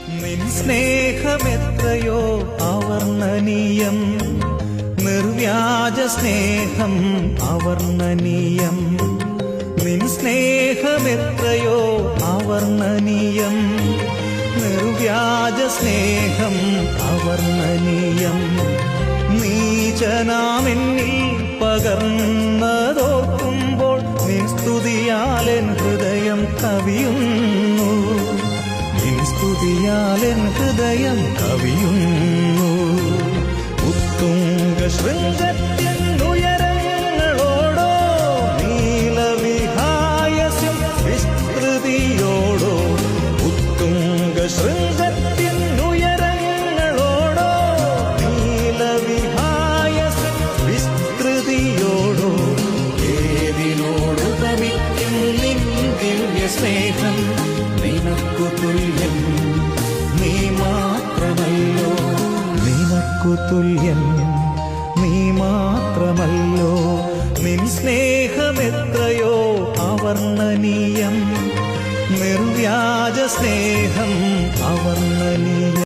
നിൻ സ്നേഹമെത്രയോ അവർണ്ണനീയം, നിർവ്യാജ സ്നേഹം അവർണ്ണനീയം. നിൻ സ്നേഹമെത്രയോ അവർണ്ണനീയം, നിർവ്യാജ സ്നേഹം അവർണ്ണനീയം. നീചനാമെന്നിൽ പകർന്നതോർക്കുമ്പോൾ നിൻ സ്തുതിയാലെൻ ഹൃദയം കവിയുന്നു, നിൻ സ്തുതിയാലെൻ ഹൃദയം കവിയുന്നു. ഉത്തുംഗ ശൃംഗത്തിൻ ഉയരങ്ങളോടോ നീലവിഹായസ്യം വിസ്തൃതിയോടോ, ഉത്തുംഗ ശൃംഗത്തിൻ ഉയരങ്ങളോടോ നീലവിഹായസ്യം വിസ്തൃതിയോടോ, ഏതിനോടു തമിക്കും നിൻ ദിവ്യ സ്നേഹം, നിനക്കു തുല്യം നീ മാത്രമല്ലോ, നിനക്കു തുല്യം നീ മാത്രമല്ലോ. നിൻ സ്നേഹമെത്രയോ അവർണ്ണനീയം, നിർവ്യാജ സ്നേഹം അവർണ്ണനീയം.